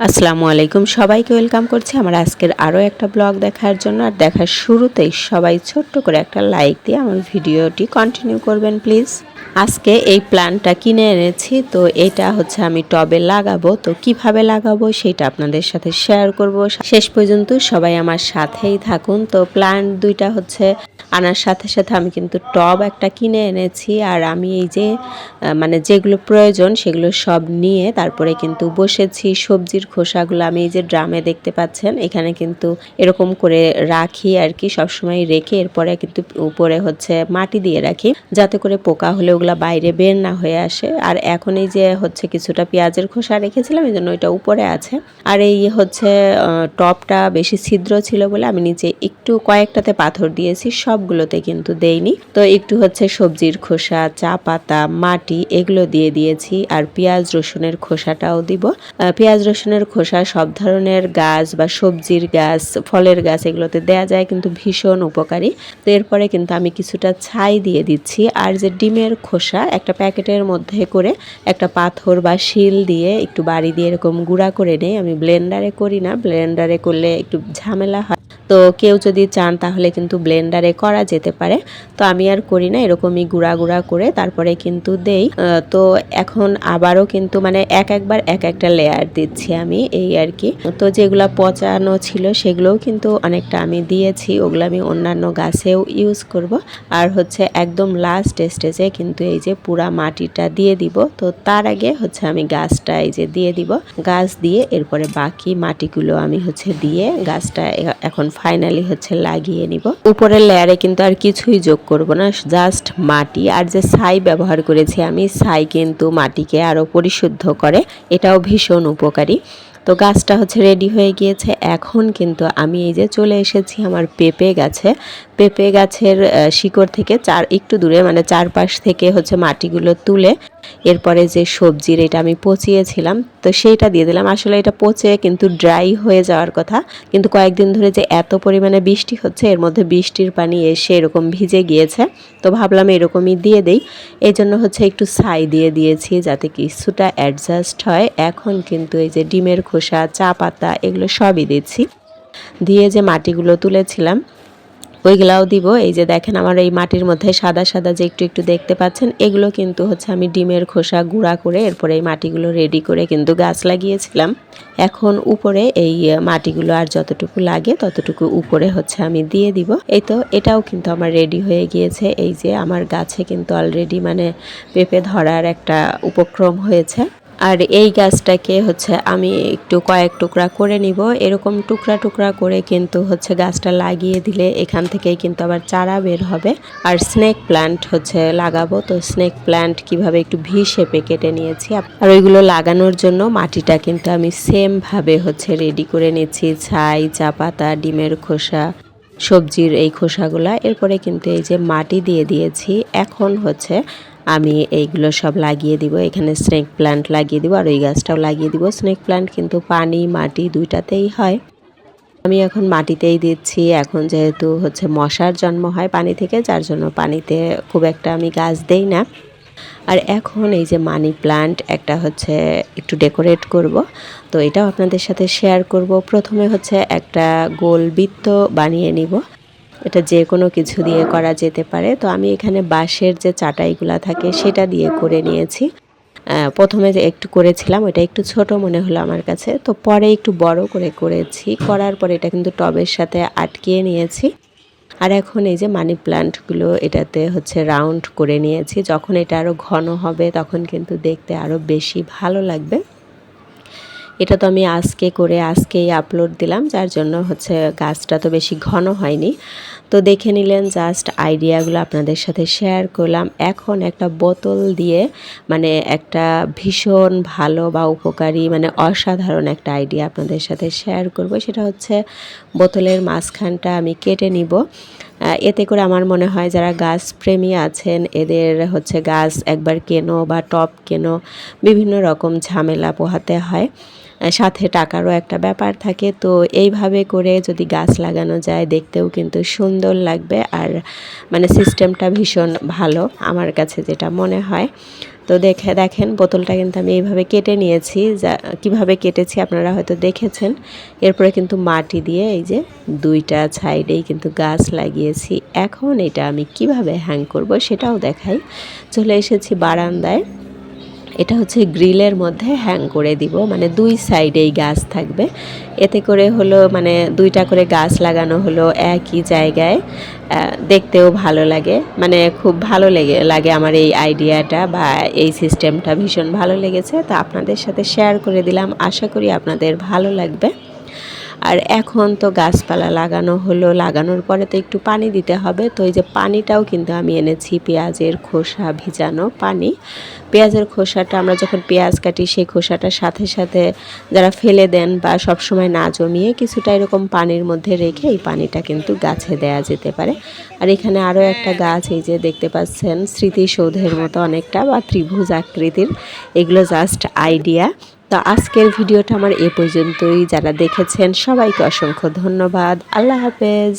আসসালামু আলাইকুম, সবাইকে ওয়েলকাম করছি আমার আজকের আরও একটা ব্লগ দেখার জন্য। আর দেখার শুরুতেই সবাই ছোট্ট করে একটা লাইক দিয়ে আমার ভিডিওটি কন্টিনিউ করবেন প্লিজ। আজকে এই প্ল্যান্টটা কিনে এনেছি, তো এটা হচ্ছে আমি টবে লাগাবো। তো কিভাবে লাগাবো সেটা আপনাদের সাথে শেয়ার করব। শেষ পর্যন্ত সবাই আমার সাথেই থাকুন। তো প্ল্যান্ট দুইটা হচ্ছে আনার সাথে সাথে আমি কিন্তু টব একটা কিনে এনেছি। আর আমি এই যে মানে যেগুলো প্রয়োজন সেগুলো সব নিয়ে তারপরে কিন্তু বসেছি। সবজির খোসাগুলো আমি এই যে ড্রামে দেখতে পাচ্ছেন, এখানে কিন্তু এরকম করে রাখি আর কি, সবসময় রেখে এরপরে কিন্তু উপরে হচ্ছে মাটি দিয়ে রাখি, যাতে করে পোকা হলে ওগুলা বাইরে বের না হয়ে আসে। আর এখন এই যে হচ্ছে কিছুটা পেঁয়াজের খোসা রেখেছিলাম, এই জন্য ওইটা উপরে আছে। আর এই হচ্ছে টবটা বেশি ছিদ্র ছিল বলে আমি নিচে একটু কয়েকটাতে পাথর দিয়েছি, সবগুলোতে কিন্তু দেইনি। তো একটু হচ্ছে সবজির খোসা, চা পাতা, মাটি এগুলো দিয়ে দিয়েছি। আর পেঁয়াজ রসুনের খোসাটাও দিব। পেঁয়াজ রসুনের খোসা সব ধরনের গাছ বা সবজির গাছ, ফলের গাছ এগুলোতে দেয়া যায়, কিন্তু ভীষণ উপকারী। তো এরপরে কিন্তু আমি কিছুটা ছাই দিয়ে দিচ্ছি। আর যে ডিমের খোসা একটা প্যাকেটের মধ্যে করে একটা পাথর বা শিল দিয়ে একটু বাড়ি দিয়ে এরকম গুঁড়া করে নেই। আমি ব্লেন্ডারে করি না, ব্লেন্ডারে করলে একটু ঝামেলা হয়। তো কেউ যদি চান তাহলে কিন্তু ব্লেন্ডারে করা যেতে পারে, তো আমি আর করি না, এরকমই গুঁড়া গুঁড়া করে তারপরে কিন্তু দেই। তো এখন আবারও কিন্তু মানে একবার এক একটা লেয়ার দিচ্ছি আমি, এই আর কি। তো যেগুলা পচানো ছিল সেগুলোও কিন্তু অনেকটা আমি দিয়েছি, ওগুলো আমি অন্যান্য গাছেও ইউজ করব। আর হচ্ছে একদম লাস্ট স্টেজে কিন্তু এই যে পুরা মাটিটা দিয়ে দিব। তো তার আগে হচ্ছে আমি গাছটা এই যে দিয়ে দিব, গাছ দিয়ে এরপরে বাকি মাটিগুলো আমি হচ্ছে দিয়ে গাছটা এখন ফাইনালি হচ্ছে লাগিয়ে নিব। উপরের লেয়ারে কিন্তু আর কিছুই যোগ করব না, জাস্ট মাটি। আর যে ছাই ব্যবহার করেছি আমি, ছাই কিন্তু মাটিকে আরো পরিশুদ্ধ করে, এটাও ভীষণ উপকারী। তো গাছটা হচ্ছে রেডি হয়ে গিয়েছে। এখন কিন্তু আমি এই যে চলে এসেছি আমার পেঁপে গাছে। পেঁপে গাছের শিকড় থেকে একটু দূরে মানে চারপাশ থেকে হচ্ছে মাটিগুলো তুলে এরপরে যে সবজির এটা আমি পচিয়েছিলাম, তো সেইটা দিয়ে দিলাম। আসলে এটা পচে কিন্তু ড্রাই হয়ে যাওয়ার কথা, কিন্তু কয়েকদিন ধরে যে এত পরিমাণে বৃষ্টি হচ্ছে, এর মধ্যে বৃষ্টির পানি এসে এরকম ভিজে গিয়েছে। তো ভাবলাম এরকমই দিয়ে দেই, এই জন্য হচ্ছে একটু ছাই দিয়ে দিয়েছি যাতে কিছুটা অ্যাডজাস্ট হয়। এখন কিন্তু এই যে ডিমের খোসা, চা পাতা এগুলো সবই দিচ্ছি, দিয়ে যে মাটিগুলো তুলেছিলাম ওইগুলাও দিব। এই যে দেখেন আমার এই মাটির মধ্যে সাদা সাদা যে একটু একটু দেখতে পাচ্ছেন, এগুলো কিন্তু হচ্ছে আমি ডিমের খোসা গুঁড়া করে এরপরে এই মাটিগুলো রেডি করে কিন্তু গাছ লাগিয়েছিলাম। এখন উপরে এই মাটিগুলো আর যতটুকু লাগে ততটুকু উপরে হচ্ছে আমি দিয়ে দিব। এই তো এটাও কিন্তু আমার রেডি হয়ে গিয়েছে। এই যে আমার গাছে কিন্তু অলরেডি মানে পেঁপে ধরার একটা উপক্রম হয়েছে। আর এই গাছটাকে হচ্ছে আমি একটু কয়েক টুকরা করে নিব, এরকম টুকরা টুকরা করে কিন্তু হচ্ছে গাছটা লাগিয়ে দিলে এখান থেকেই কিন্তু আবার চারা বের হবে। আর স্নেক প্ল্যান্ট হচ্ছে লাগাবো, তো স্নেক প্ল্যান্ট কিভাবে একটু ভি শেপে কেটে নিয়েছি। আর ওইগুলো লাগানোর জন্য মাটিটা কিন্তু আমি সেম ভাবে হচ্ছে রেডি করে নিচ্ছি, ছাই, চা পাতা, ডিমের খোসা, সবজির এই খোসাগুলা। এরপরে কিন্তু এই যে মাটি দিয়ে দিয়েছি। এখন হচ্ছে আমি এইগুলো সব লাগিয়ে দিব, এখানে স্নেক প্ল্যান্ট লাগিয়ে দিব আর ওই গাছটাও লাগিয়ে দিব। স্নেক প্ল্যান্ট কিন্তু পানি মাটি দুইটাতেই হয়, আমি এখন মাটিতেই দিচ্ছি। এখন যেহেতু হচ্ছে মশার জন্ম হয় পানি থেকে, যার জন্য পানিতে খুব একটা আমি গাছ দেই না। আর এখন এই যে মানি প্ল্যান্ট একটা হচ্ছে একটু ডেকোরেট করব, তো এটাও আপনাদের সাথে শেয়ার করব। প্রথমে হচ্ছে একটা গোল বৃত্ত বানিয়ে নিব, এটা যে কোনো কিছু দিয়ে করা যেতে পারে। তো আমি এখানে বাঁশের যে চাটাইগুলা থাকে সেটা দিয়ে করে নিয়েছি। প্রথমে যে একটু করেছিলাম ওটা একটু ছোট মনে হলো আমার কাছে, তো পরে একটু বড় করে করেছি। করার পরে এটা কিন্তু টবের সাথে আটকিয়ে নিয়েছি। আর এখন এই যে মানি প্ল্যান্টগুলো এটাতে হচ্ছে রাউন্ড করে নিয়েছি। যখন এটা আরও ঘন হবে তখন কিন্তু দেখতে আরও বেশি ভালো লাগবে। এটা তো আমি আজকে করে আজকেই আপলোড দিলাম, যার জন্য হচ্ছে গাছটা তো বেশি ঘন হয়নি। তো দেখে নিলেন, জাস্ট আইডিয়াগুলো আপনাদের সাথে শেয়ার করলাম। এখন একটা বোতল দিয়ে মানে একটা ভীষণ ভালো বা উপকারী মানে অসাধারণ একটা আইডিয়া আপনাদের সাথে শেয়ার করব। সেটা হচ্ছে বোতলের মাঝখানটা আমি কেটে নিব। এতে করে আমার মনে হয় যারা গাছ প্রেমী আছেন এদের হচ্ছে গাছ একবার কেনো বা টব কেনো, বিভিন্ন রকম ঝামেলা পোহাতে হয়, সাথে টাকারও একটা ব্যাপার থাকে। তো এইভাবে করে যদি গাছ লাগানো যায় দেখতেও কিন্তু সুন্দর লাগবে, আর মানে সিস্টেমটা ভীষণ ভালো আমার কাছে যেটা মনে হয়। তো দেখেন বোতলটা কিন্তু আমি এইভাবে কেটে নিয়েছি, যা কীভাবে কেটেছি আপনারা হয়তো দেখেছেন। এরপরে কিন্তু মাটি দিয়ে এই যে দুইটা সাইডেই কিন্তু গাছ লাগিয়েছি। এখন এটা আমি কিভাবে হ্যাং করব সেটাও দেখাই। চলে এসেছি বারান্দায়। এটা হচ্ছে গ্রিলের মধ্যে হ্যাং করে দিব, মানে দুই সাইডেই গাছ থাকবে। এতে করে হলো মানে দুইটা করে গাছ লাগানো হলো একই জায়গায়, দেখতেও ভালো লাগে, মানে খুব ভালো লাগে আমার এই আইডিয়াটা বা এই সিস্টেমটা ভীষণ ভালো লেগেছে। তো আপনাদের সাথে শেয়ার করে দিলাম, আশা করি আপনাদের ভালো লাগবে। আর এখন তো গাছপালা লাগানো হলো, লাগানোর পরে তো একটু পানি দিতে হবে। তো এই যে পানিটাও কিন্তু আমি এনেছি পেঁয়াজের খোসা ভিজানো পানি। পেঁয়াজের খোসাটা আমরা যখন পেঁয়াজ কাটি সেই খোসাটার সাথে সাথে যারা ফেলে দেন বা সবসময় না জমিয়ে কিছুটা এরকম পানির মধ্যে রেখে এই পানিটা কিন্তু গাছে দেয়া যেতে পারে। আর এখানে আরও একটা গাছ এই যে দেখতে পাচ্ছেন, স্মৃতিসৌধের মতো অনেকটা বা ত্রিভুজ আকৃতির। এগুলো জাস্ট আইডিয়া। তো আজকের ভিডিওটা আমার এ পর্যন্তই। যারা দেখেছেন সবাইকে অসংখ্য ধন্যবাদ। আল্লাহ হাফেজ।